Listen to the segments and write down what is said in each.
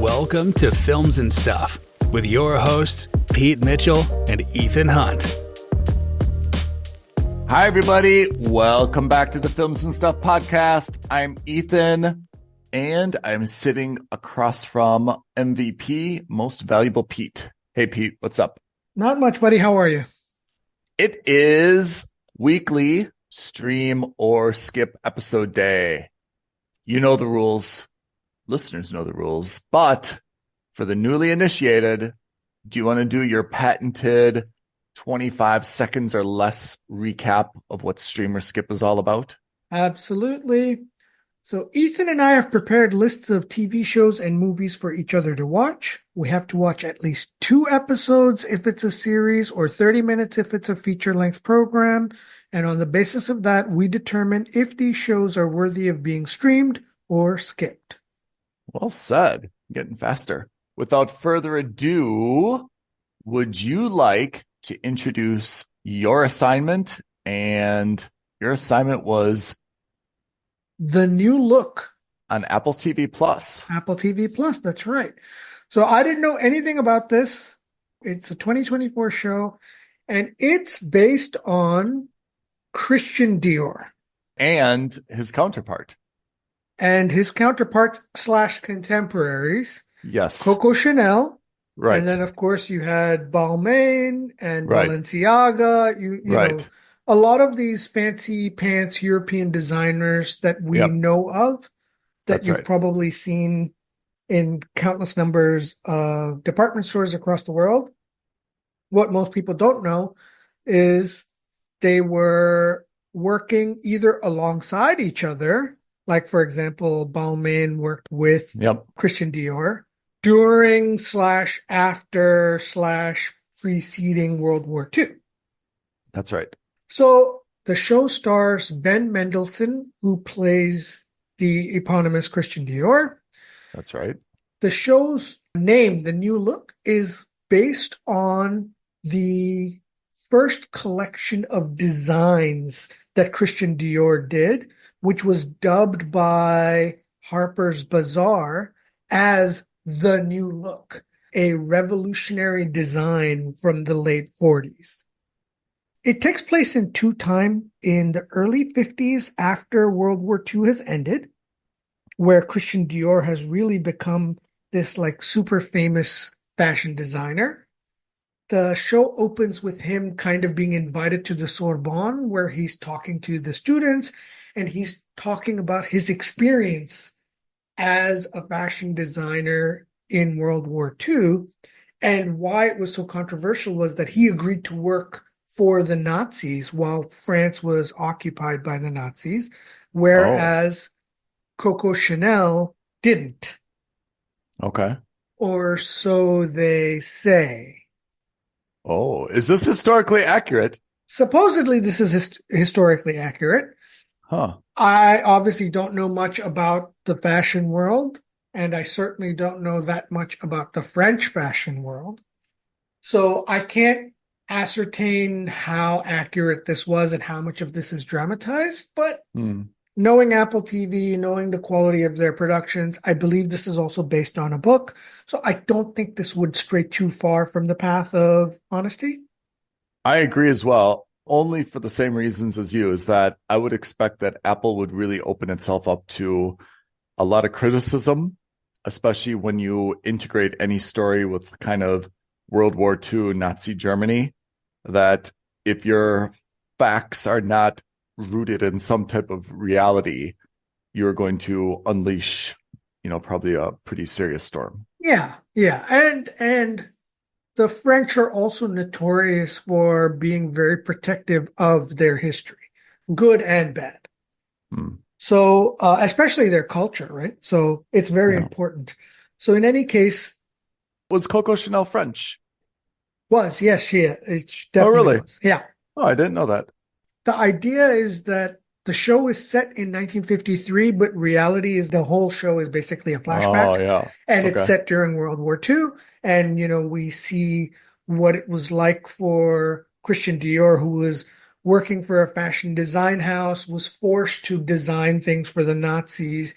Welcome to Films and Stuff with your hosts, Pete Mitchell and Ethan Hunt. Hi, everybody. Welcome back to the Films and Stuff podcast. I'm Ethan, and I'm sitting across from MVP, Most Valuable Pete. Hey, Pete, what's up? Not much, buddy. How are you? It is weekly stream or skip episode day. You know the rules. Listeners know the rules. But for the newly initiated, do you want to do your patented 25 seconds or less recap of what stream or skip is all about? Absolutely. So Ethan and I have prepared lists of TV shows and movies for each other to watch. We have to watch at least 2 episodes if it's a series or 30 minutes if it's a feature-length program. And on the basis of that, we determine if these shows are worthy of being streamed or skipped. Well said. Getting faster. Without further ado, would you like to introduce your assignment? And your assignment was The New Look. On Apple TV Plus. Apple TV Plus, that's right. So I didn't know anything about this. It's a 2024 show, and it's based on Christian Dior. And his counterpart. And his counterparts / contemporaries. Yes. Coco Chanel. Right. And then, of course, you had Balmain and Right. Balenciaga. You Right. know, a lot of these fancy pants European designers that we Yep. know of, that That's you've right. probably seen in countless numbers of department stores across the world. What most people don't know is they were working either alongside each other, like, for example, Balmain worked with Yep. Christian Dior during / after / preceding World War II. That's right. So the show stars Ben Mendelsohn, who plays the eponymous Christian Dior. That's right. The show's name, The New Look, is based on the first collection of designs that Christian Dior did, which was dubbed by Harper's Bazaar as The New Look, a revolutionary design from the late 40s. It takes place in 2 time in the early 50s after World War II has ended, where Christian Dior has really become this like super famous fashion designer. The show opens with him kind of being invited to the Sorbonne, where he's talking to the students, and he's talking about his experience as a fashion designer in World War II. And why it was so controversial was that he agreed to work for the Nazis while France was occupied by the Nazis, whereas Coco Chanel didn't. Okay. Or so they say. Oh, is this historically accurate? Supposedly this is historically accurate. Huh. I obviously don't know much about the fashion world, and I certainly don't know that much about the French fashion world. So I can't ascertain how accurate this was and how much of this is dramatized, but knowing Apple TV, knowing the quality of their productions, I believe this is also based on a book. So I don't think this would stray too far from the path of honesty. I agree as well, only for the same reasons as you, is that I would expect that Apple would really open itself up to a lot of criticism, especially when you integrate any story with kind of World War II Nazi Germany, that if your facts are not rooted in some type of reality, you're going to unleash, probably a pretty serious storm. Yeah. And the French are also notorious for being very protective of their history, good and bad. So, especially their culture, right? So it's very important. So in any case. Was Coco Chanel French? Yes, she is. It definitely really? was. Yeah. Oh, I didn't know that. The idea is that the show is set in 1953, but reality is the whole show is basically a flashback. Oh, yeah. And it's set during World War II. And, we see what it was like for Christian Dior, who was working for a fashion design house, was forced to design things for the Nazis,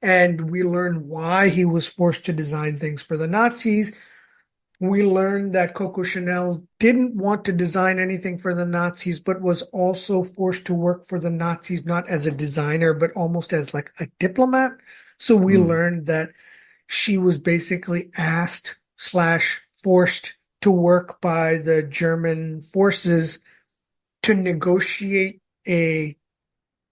And we learn why he was forced to design things for the Nazis. We learned that Coco Chanel didn't want to design anything for the Nazis, but was also forced to work for the Nazis, not as a designer, but almost as like a diplomat. So we learned that she was basically asked slash forced to work by the German forces to negotiate a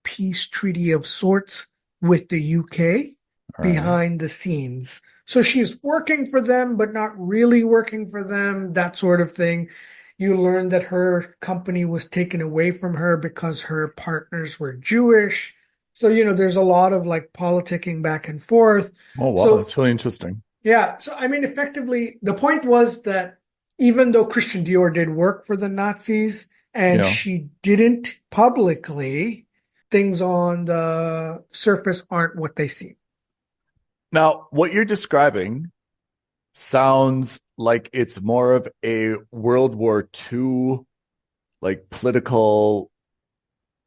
peace treaty of sorts with the UK behind the scenes. So she's working for them, but not really working for them, that sort of thing. You learn that her company was taken away from her because her partners were Jewish. So, there's a lot of like politicking back and forth. Oh, wow. So, That's really interesting. yeah. So, I mean, effectively, the point was that even though Christian Dior did work for the Nazis and she didn't publicly, things on the surface aren't what they seem. Now, what you're describing sounds like it's more of a World War II, like political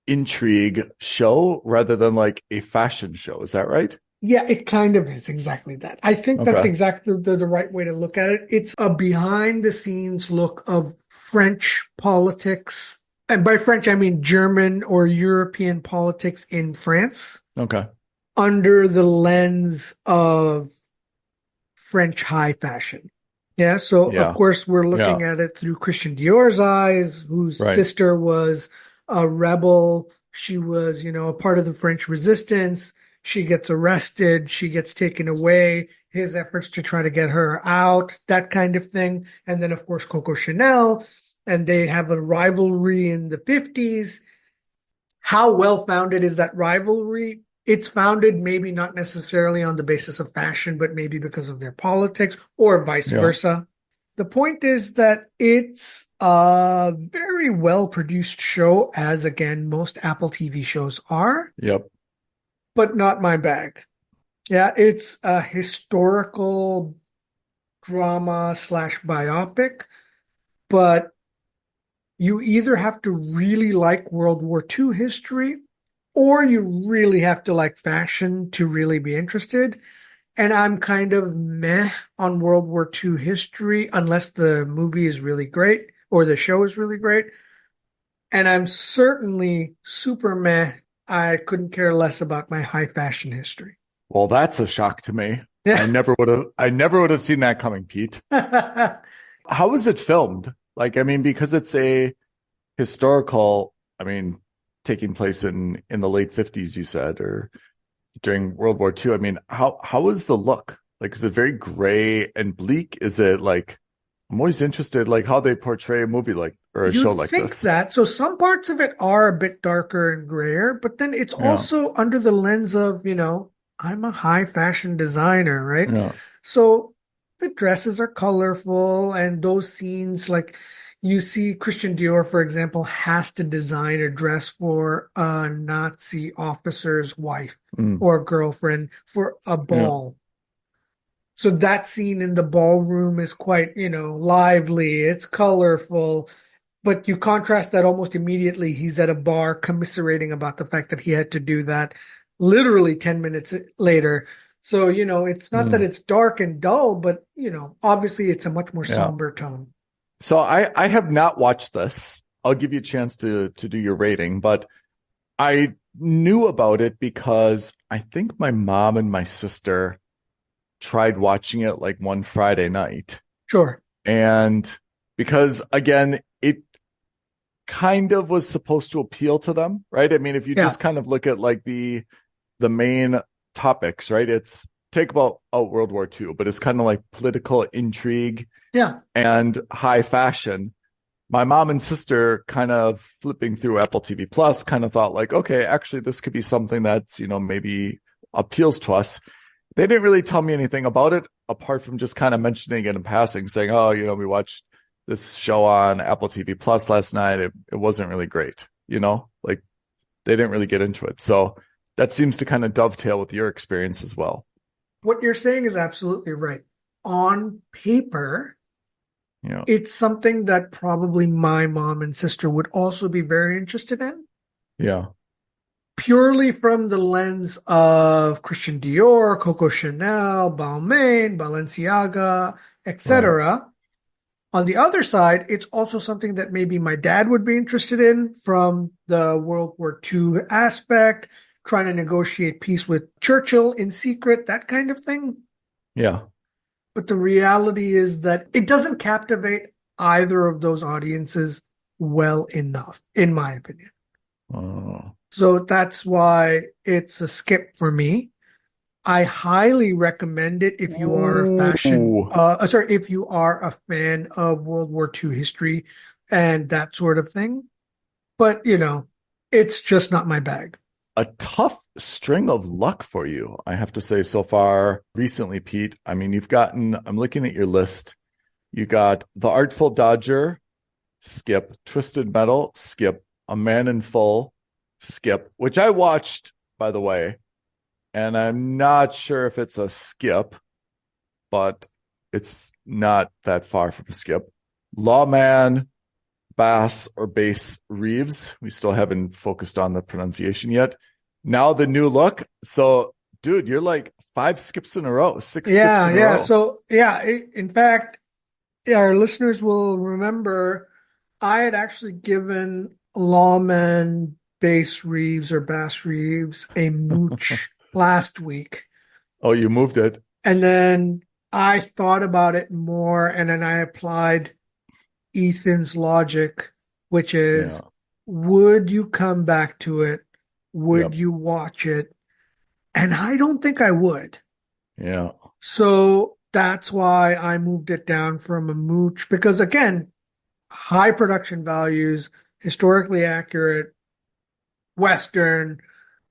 intrigue show rather than like a fashion show. Is that right? Yeah, it kind of is exactly that. I think that's exactly the right way to look at it. It's a behind the scenes look of French politics. And by French, I mean German or European politics in France. Okay. Under the lens of French high fashion. Yeah. So of course we're looking at it through Christian Dior's eyes, whose sister was a rebel. She was, a part of the French resistance. She gets arrested. She gets taken away. His efforts to try to get her out, that kind of thing. And then of course Coco Chanel, and they have a rivalry in the 50s. How well founded is that rivalry? It's founded maybe not necessarily on the basis of fashion, but maybe because of their politics or vice versa. The point is that it's a very well-produced show, as again, most Apple TV shows are. Yep. But not my bag. Yeah, it's a historical drama slash biopic, but you either have to really like World War II history or you really have to like fashion to really be interested. And I'm kind of meh on World War II history unless the movie is really great or the show is really great. And I'm certainly super meh. I couldn't care less about my high fashion history. Well, that's a shock to me. I never would have seen that coming, Pete. How was it filmed? Like, I mean, because it's a historical, taking place in the late 50s, you said, or during World War II. I mean, how is the look? Like, is it very gray and bleak? Is it like, I'm always interested, like how they portray a movie like, or a show like this. You'd think that. So some parts of it are a bit darker and grayer, but then it's also under the lens of, I'm a high fashion designer, right? Yeah. So the dresses are colorful and those scenes, like you see Christian Dior, for example, has to design a dress for a Nazi officer's wife or girlfriend for a ball. So that scene in the ballroom is quite, lively. It's colorful. But you contrast that almost immediately. He's at a bar commiserating about the fact that he had to do that literally 10 minutes later. So, it's not that it's dark and dull, but, obviously it's a much more somber tone. So I have not watched this. I'll give you a chance to do your rating, but I knew about it because I think my mom and my sister tried watching it like one Friday night. Sure. And because again, it kind of was supposed to appeal to them, right? I mean, if you just kind of look at like the main topics, right? It's take about World War II, but it's kind of like political intrigue and high fashion. My mom and sister kind of flipping through Apple TV Plus kind of thought like, okay, actually this could be something that's, maybe appeals to us. They didn't really tell me anything about it apart from just kind of mentioning it in passing, saying, oh, we watched this show on Apple TV Plus last night. It wasn't really great, like they didn't really get into it. So that seems to kind of dovetail with your experience as well. What you're saying is absolutely right. On paper, it's something that probably my mom and sister would also be very interested in. Yeah. purely from the lens of Christian Dior, Coco Chanel, Balmain, Balenciaga, Right. etc. On the other side, it's also something that maybe my dad would be interested in from the World War II aspect, trying to negotiate peace with Churchill in secret, that kind of thing. Yeah. But the reality is that it doesn't captivate either of those audiences well enough, in my opinion. Oh. So that's why it's a skip for me. I highly recommend it if you are Ooh. if you are a fan of World War II history and that sort of thing. But, it's just not my bag. A tough string of luck for you, I have to say, so far recently, Pete. I mean, I'm looking at your list. You got The Artful Dodger, skip. Twisted Metal, skip. A Man in Full, skip, which I watched, by the way, and I'm not sure if it's a skip, but it's not that far from a skip. Lawman, Bass or Bass Reeves. We still haven't focused on the pronunciation yet. Now the New Look. So, dude, you're like 5 skips in a row, 6 skips in a row. So, in fact, our listeners will remember I had actually given Lawman Bass Reeves or Bass Reeves a mooch last week. Oh, you moved it. And then I thought about it more, and then I applied Ethan's logic, which is, would you come back to it? Would you watch it? And I don't think I would. Yeah. So that's why I moved it down from a mooch, because again, high production values, historically accurate, Western,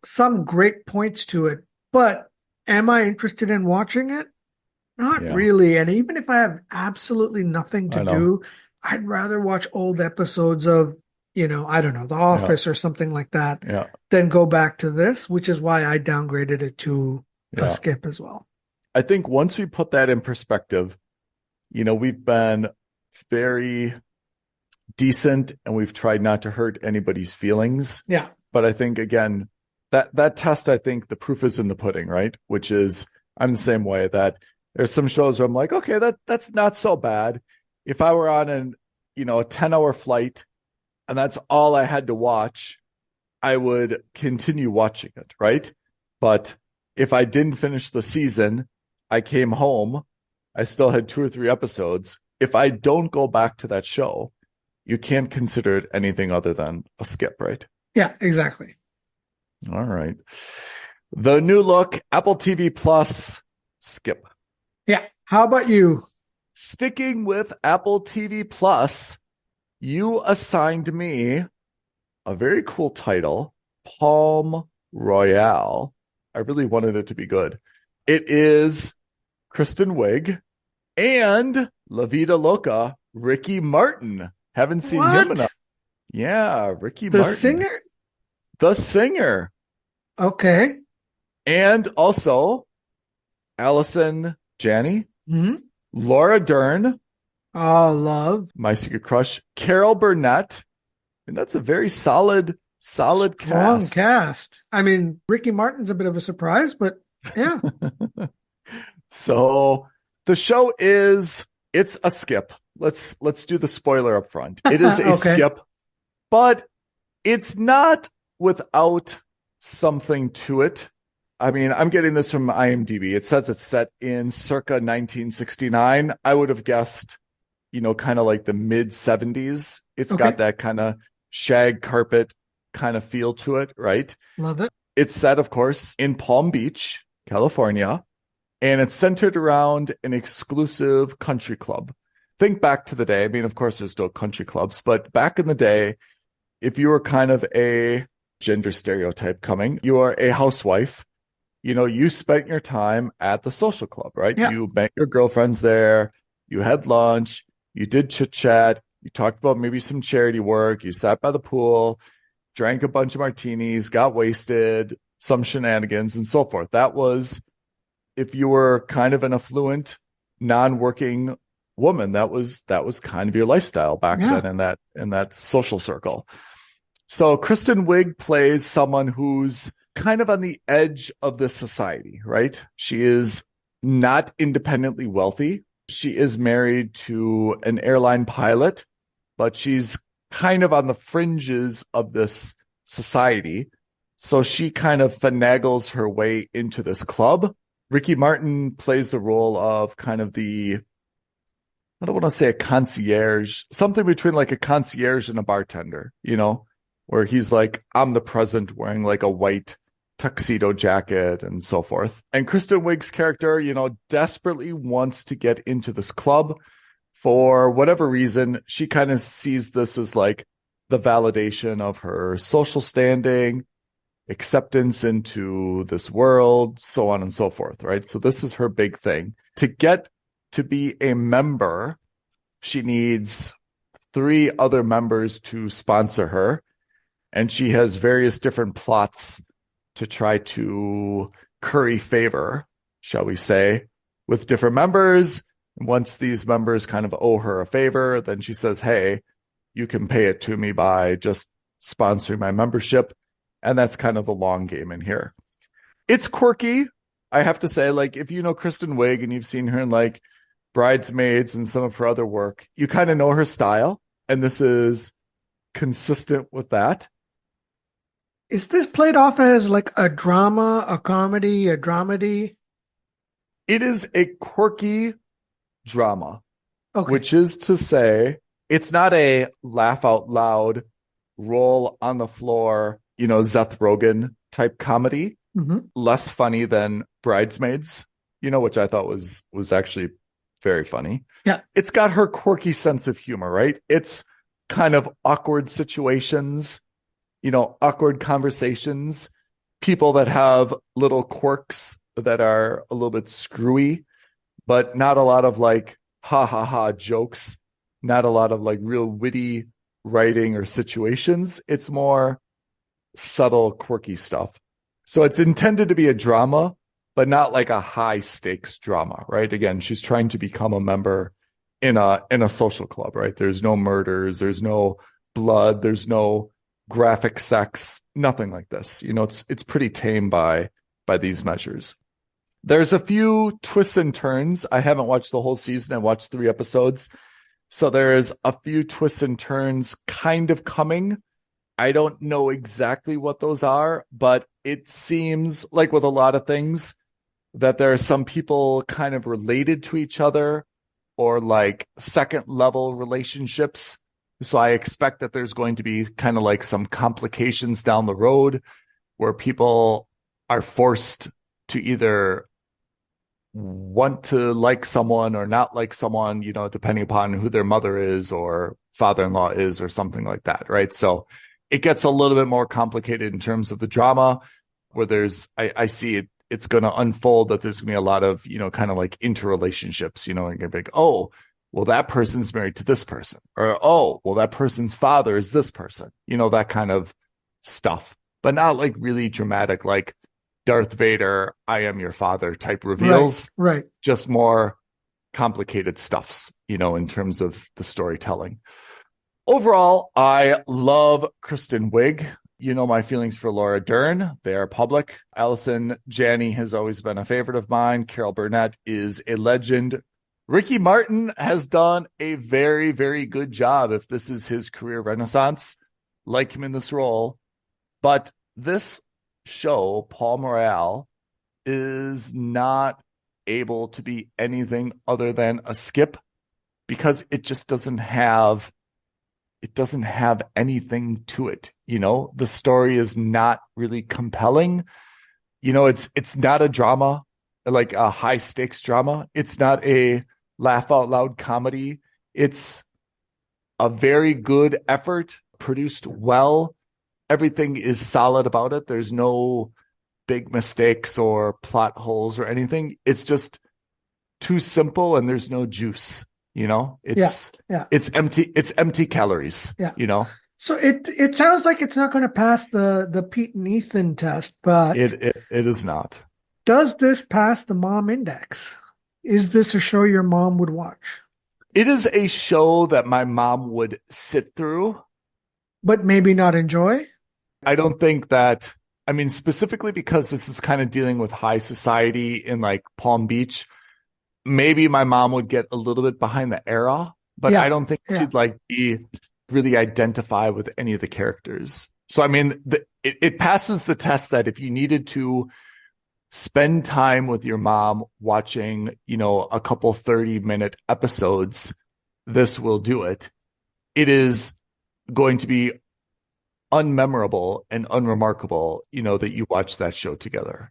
some great points to it. But am I interested in watching it? Not really. And even if I have absolutely nothing to do, I'd rather watch old episodes of, I don't know, The Office or something like that than go back to this, which is why I downgraded it to a skip as well. I think once we put that in perspective, we've been very decent and we've tried not to hurt anybody's feelings. Yeah. But I think, again, that test, I think the proof is in the pudding, right? Which is, I'm the same way, that there's some shows where I'm like, okay, that's not so bad. If I were on a 10-hour flight and that's all I had to watch, I would continue watching it, right? But if I didn't finish the season, I came home, I still had 2 or 3 episodes. If I don't go back to that show, you can't consider it anything other than a skip, right? Yeah, exactly. All right. The New Look, Apple TV Plus, skip. Yeah. How about you? Sticking with Apple TV Plus, you assigned me a very cool title, Palm Royale. I really wanted it to be good. It is Kristen Wiig and La Vida Loca, Ricky Martin. Haven't seen him enough. Yeah, Ricky Martin. The singer. Okay. And also Allison Janney, Laura Dern. Oh, love. My Secret Crush. Carol Burnett. And that's a very solid cast. Strong cast. I mean, Ricky Martin's a bit of a surprise, but yeah. So the show it's a skip. Let's do the spoiler up front. It is a skip, but it's not without something to it. I mean, I'm getting this from IMDb. It says it's set in circa 1969. I would have guessed, kind of like the mid 70s. It's got that kind of shag carpet kind of feel to it, right? Love it. It's set, of course, in Palm Beach, California, and it's centered around an exclusive country club. Think back to the day. I mean, of course, there's still country clubs, but back in the day, if you were kind of a gender stereotype coming, you are a housewife, you spent your time at the social club, right? Yeah. You met your girlfriends there, you had lunch, you did chit chat, you talked about maybe some charity work, you sat by the pool, drank a bunch of martinis, got wasted, some shenanigans and so forth. That was, if you were kind of an affluent, non-working woman, that was kind of your lifestyle back then in that social circle. So Kristen Wiig plays someone who's kind of on the edge of this society, right? She is not independently wealthy. She is married to an airline pilot, but she's kind of on the fringes of this society. So she kind of finagles her way into this club. Ricky Martin plays the role of kind of I don't want to say a concierge, something between like a concierge and a bartender, where he's like omnipresent wearing like a white tuxedo jacket and so forth. And Kristen Wiig's character, desperately wants to get into this club for whatever reason. She kind of sees this as like the validation of her social standing, acceptance into this world, so on and so forth, right? So this is her big thing. To get to be a member, she needs 3 other members to sponsor her. And she has various different plots to try to curry favor, shall we say, with different members. And once these members kind of owe her a favor, then she says, hey, you can pay it to me by just sponsoring my membership. And that's kind of the long game in here. It's quirky. I have to say, like, if you know Kristen Wiig and you've seen her in like Bridesmaids and some of her other work, you kind of know her style. And this is consistent with that. Is this played off as like a drama, a comedy, a dramedy? It is a quirky drama, Okay. which is to say, it's not a laugh out loud, roll on the floor, Seth Rogen type comedy. Mm-hmm. Less funny than Bridesmaids, which I thought was actually very funny. Yeah. It's got her quirky sense of humor, right? It's kind of awkward situations, awkward conversations, people that have little quirks that are a little bit screwy, but not a lot of like ha ha ha jokes, not a lot of like real witty writing or situations. It's more subtle, quirky stuff. So it's intended to be a drama, but not like a high stakes drama, right? Again, she's trying to become a member in a social club, right? There's no murders, there's no blood, there's no graphic sex, nothing like this. It's pretty tame by these measures. There's a few twists and turns. I haven't watched the whole season. I watched 3 episodes. So there's a few twists and turns kind of coming. I don't know exactly what those are, but it seems like with a lot of things that there are some people kind of related to each other or like second level relationships. So I expect that there's going to be kind of like some complications down the road where people are forced to either want to like someone or not like someone, depending upon who their mother is or father-in-law is or something like that, right? So it gets a little bit more complicated in terms of the drama where I see it's going to unfold that there's going to be a lot of, kind of like interrelationships, and you're going to be like, oh, well, that person's married to this person, or, oh, well, that person's father is this person, that kind of stuff, but not like really dramatic, like Darth Vader, I am your father type reveals, right. Just more complicated stuffs, in terms of the storytelling. Overall, I love Kristen Wiig. My feelings for Laura Dern. They are public. Allison Janney has always been a favorite of mine. Carol Burnett is a legend. Ricky Martin has done a very, very good job if this is his career renaissance. Like him in this role. But this show, Paul Royale, is not able to be anything other than a skip because it just doesn't have anything to it. The story is not really compelling. It's not a drama, like a high stakes drama. It's not a laugh out loud comedy. It's a very good effort, produced well. Everything is solid about it. There's no big mistakes or plot holes or anything. It's just too simple and there's no juice. It's empty calories. Yeah. So it sounds like it's not going to pass the Pete and Ethan test, but it is not. Does this pass the mom index? Is this a show your mom would watch? It is a show that my mom would sit through. But maybe not enjoy? I don't think that, I mean, specifically because this is kind of dealing with high society in like Palm Beach, maybe my mom would get a little bit behind the era, but Yeah. I don't think Yeah. she'd like be really identify with any of the characters. So, I mean, it passes the test that if you needed to spend time with your mom watching, a couple 30-minute episodes, this will do it. It is going to be unmemorable and unremarkable, that you watch that show together.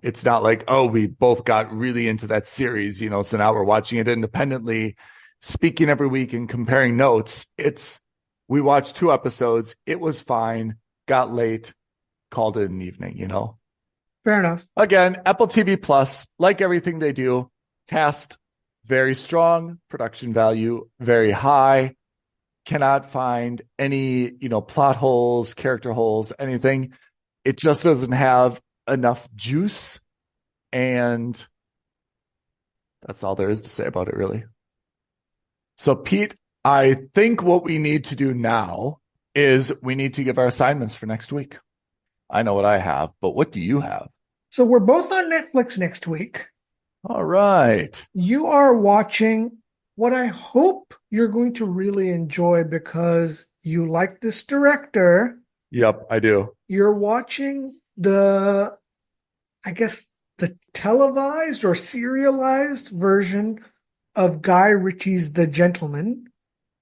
It's not like, oh, we both got really into that series, so now we're watching it independently, speaking every week and comparing notes. We watched 2 episodes. It was fine, got late, called it an evening, Fair enough. Again, Apple TV Plus, like everything they do, cast very strong, production value very high. Cannot find any, plot holes, character holes, anything. It just doesn't have enough juice. And that's all there is to say about it, really. So, Pete, I think what we need to do now is we need to give our assignments for next week. I know what I have, but what do you have? So we're both on Netflix next week. All right. You are watching what I hope you're going to really enjoy because you like this director. Yep, I do. You're watching the televised or serialized version of Guy Ritchie's The Gentleman,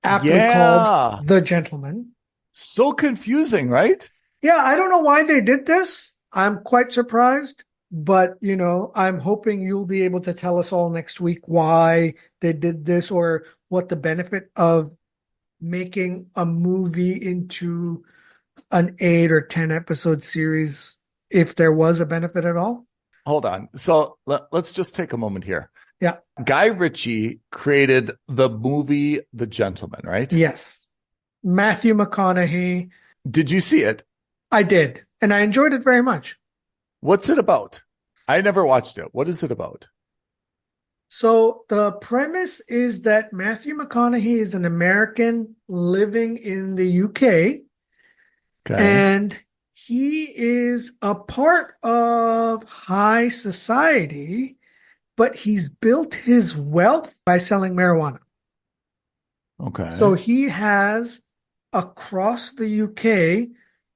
aptly called The Gentleman. So confusing, right? Yeah, I don't know why they did this. I'm quite surprised, but I'm hoping you'll be able to tell us all next week why they did this or what the benefit of making a movie into an 8 or 10 episode series, if there was a benefit at all. Hold on. So let's just take a moment here. Yeah. Guy Ritchie created the movie The Gentleman, right? Yes. Matthew McConaughey. Did you see it? I did, and I enjoyed it very much. What's it about? I never watched it. What is it about? So the premise is that Matthew McConaughey is an American living in the UK. Okay. And he is a part of high society, but he's built his wealth by selling marijuana. Okay. So he has, across the UK,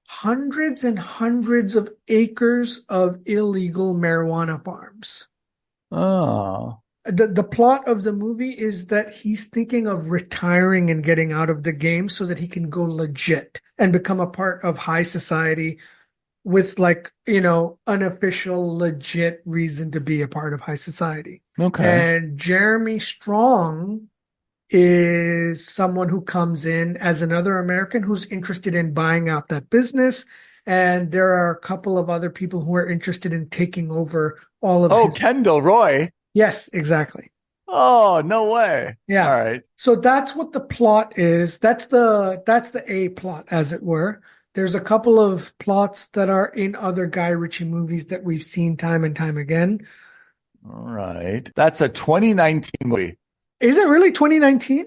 hundreds and hundreds of acres of illegal marijuana farms. Oh. The plot of the movie is that he's thinking of retiring and getting out of the game so that he can go legit and become a part of high society with unofficial, legit reason to be a part of high society. Okay. And Jeremy Strong is someone who comes in as another American who's interested in buying out that business. And there are a couple of other people who are interested in taking over all of his... Kendall Roy. Yes, exactly. Oh, no way. Yeah. All right. So that's what the plot is. That's the A plot, as it were. There's a couple of plots that are in other Guy Ritchie movies that we've seen time and time again. All right. That's a 2019 movie. Is it really 2019?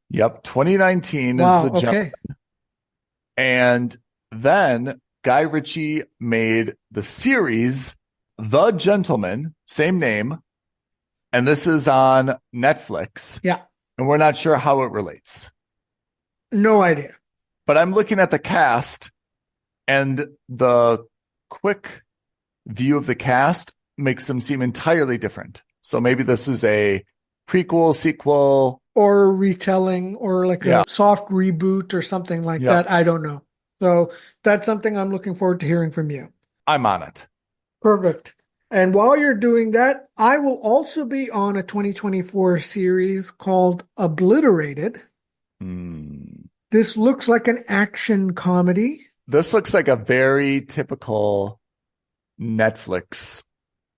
Yep. 2019 Wow, is The Gentleman. And then Guy Ritchie made the series The Gentleman, same name. And this is on Netflix. Yeah. And we're not sure how it relates. No idea. But I'm looking at the cast, and the quick view of the cast makes them seem entirely different. So maybe this is a prequel, sequel. Or a retelling, or like a soft reboot or something like that. I don't know. So that's something I'm looking forward to hearing from you. I'm on it. Perfect. And while you're doing that, I will also be on a 2024 series called Obliterated. This looks like an action comedy. This looks like a very typical Netflix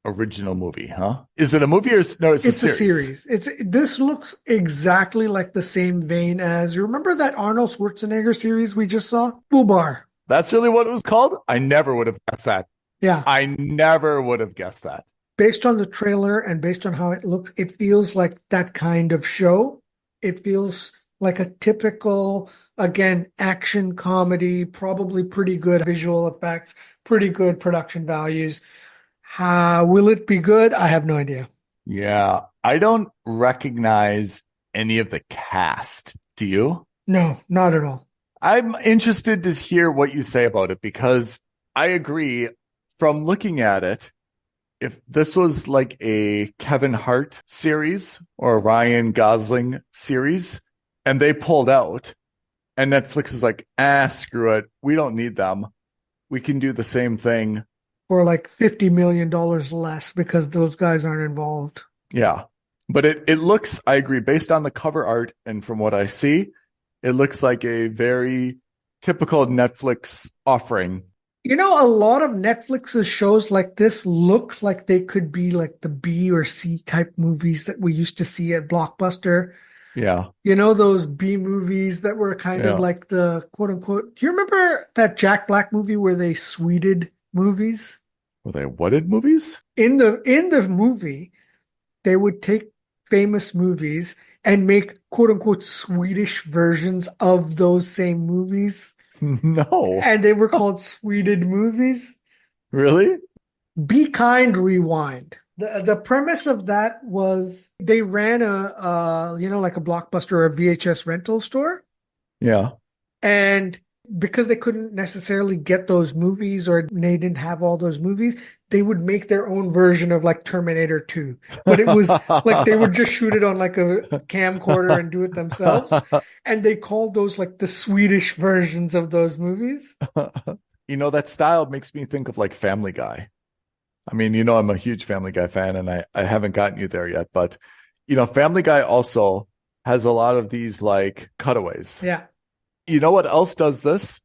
original movie, huh? Is it a movie or no? It's a series. This looks exactly like the same vein as, you remember that Arnold Schwarzenegger series we just saw? Bull Bar. That's really what it was called? I never would have guessed that. Yeah. I never would have guessed that. Based on the trailer and based on how it looks, it feels like that kind of show. It feels like a typical, again, action comedy, probably pretty good visual effects, pretty good production values. How will it be good? I have no idea. Yeah, I don't recognize any of the cast. Do you? No, not at all. I'm interested to hear what you say about it because I agree from looking at it. If this was like a Kevin Hart series or a Ryan Gosling series and they pulled out and Netflix is like, screw it. We don't need them. We can do the same thing. For like $50 million less because those guys aren't involved. Yeah. But it looks, I agree, based on the cover art and from what I see, it looks like a very typical Netflix offering. You know, a lot of Netflix's shows like this look like they could be like the B or C type movies that we used to see at Blockbuster. Yeah. You know, those B movies that were kind of Yeah. like the quote unquote. Do you remember that Jack Black movie where they sweeted movies? Were they whatted movies? In the movie, they would take famous movies and make quote unquote Swedish versions of those same movies. No. And they were called sweeted movies. Really? Be Kind, Rewind. The premise of that was they ran like a Blockbuster or a VHS rental store. Yeah. And because they couldn't necessarily get those movies or they didn't have all those movies, they would make their own version of like Terminator 2. But it was like they would just shoot it on like a camcorder and do it themselves. And they called those like the Swedish versions of those movies. You know, that style makes me think of like Family Guy. I mean, you know, I'm a huge Family Guy fan and I haven't gotten you there yet, but you know, Family Guy also has a lot of these like cutaways. Yeah. You know what else does this?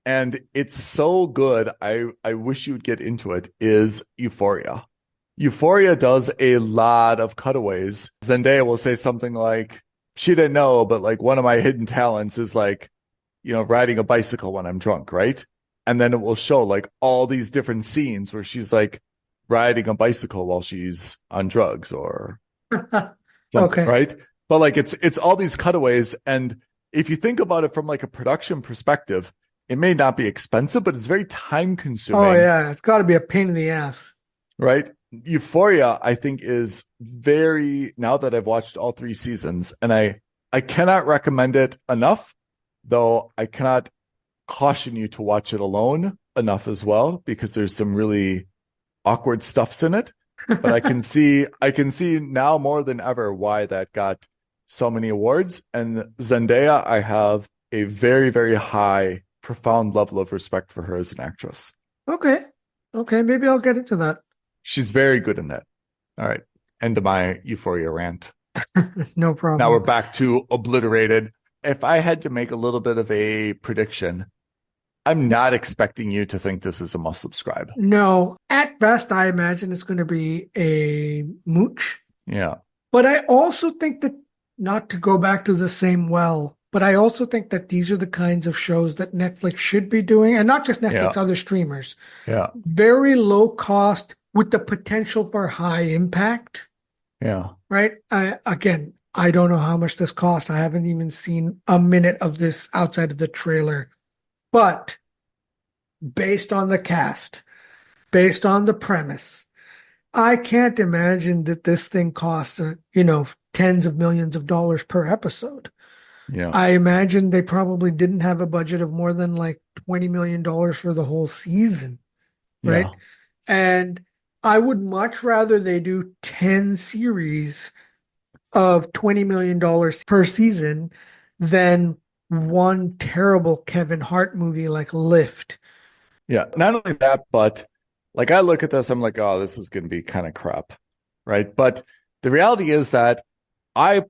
And it's so good. I wish you'd get into it is Euphoria. Euphoria does a lot of cutaways. Zendaya will say something like, she didn't know, but like one of my hidden talents is like, you know, riding a bicycle when I'm drunk, right? And then it will show like all these different scenes where she's like riding a bicycle while she's on drugs or something, Okay. right? But like it's all these cutaways. And if you think about it from like a production perspective, it may not be expensive, but it's very time consuming. Oh yeah, it's got to be a pain in the ass. Right? Euphoria, I think, is very, now that I've watched all 3 seasons, and I cannot recommend it enough, though I cannot caution you to watch it alone enough as well, because there's some really awkward stuffs in it. But I can see now more than ever why that got so many awards. And Zendaya, I have a very, very high, profound level of respect for her as an actress. Okay. Maybe I'll get into that. She's very good in that. All right. End of my Euphoria rant. No problem. Now we're back to Obliterated. If I had to make a little bit of a prediction, I'm not expecting you to think this is a must subscribe. No, at best, I imagine it's going to be a mooch. Yeah. But I also think that, not to go back to the same well, but I also think that these are the kinds of shows that Netflix should be doing, and not just Netflix, other streamers. Yeah. Very low cost with the potential for high impact. Yeah. Right? Again, I don't know how much this cost. I haven't even seen a minute of this outside of the trailer. But based on the cast, based on the premise, I can't imagine that this thing costs, tens of millions of dollars per episode. Yeah. I imagine they probably didn't have a budget of more than like $20 million for the whole season. Right? Yeah. And I would much rather they do 10 series of $20 million per season than one terrible Kevin Hart movie like Lift. Yeah. Not only that, but like I look at this, I'm like, oh, this is going to be kind of crap. Right. But the reality is that I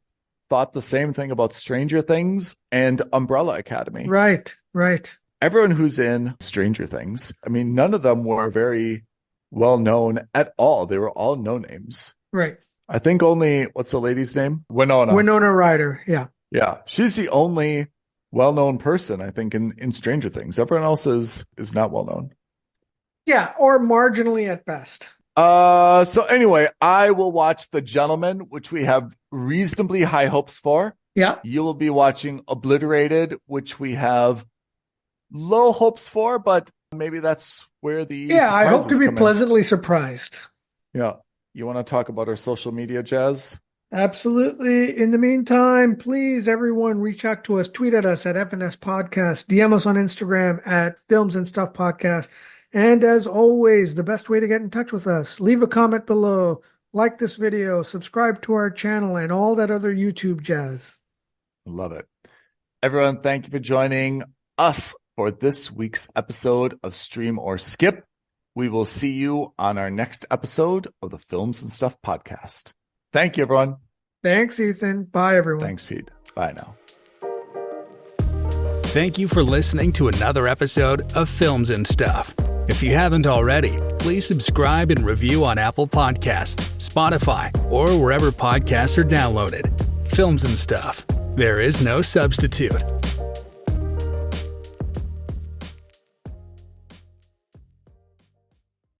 thought the same thing about Stranger Things and Umbrella Academy. Right. Everyone who's in Stranger Things, I mean, none of them were very well known at all. They were all no names. Right. I think only, what's the lady's name? Winona Ryder. Yeah. Yeah. She's the only well-known person, I think, in Stranger Things. Everyone else is not well-known. Yeah. Or marginally at best. So anyway, I will watch The Gentleman, which we have reasonably high hopes for. Yeah. You will be watching Obliterated, which we have low hopes for, but maybe that's where the I hope to surprises be come in. pleasantly surprised. Yeah. You want to talk about our social media, Jazz? Absolutely. In the meantime, please, everyone, reach out to us. Tweet at us at FNS Podcast. DM us on Instagram at Films and Stuff Podcast. And as always, the best way to get in touch with us, leave a comment below, like this video, subscribe to our channel, and all that other YouTube jazz. Love it. Everyone, thank you for joining us for this week's episode of Stream or Skip. We will see you on our next episode of the Films and Stuff Podcast. Thank you, everyone. Thanks, Ethan. Bye, everyone. Thanks, Pete. Bye now. Thank you for listening to another episode of Films and Stuff. If you haven't already, please subscribe and review on Apple Podcasts, Spotify, or wherever podcasts are downloaded. Films and Stuff. There is no substitute.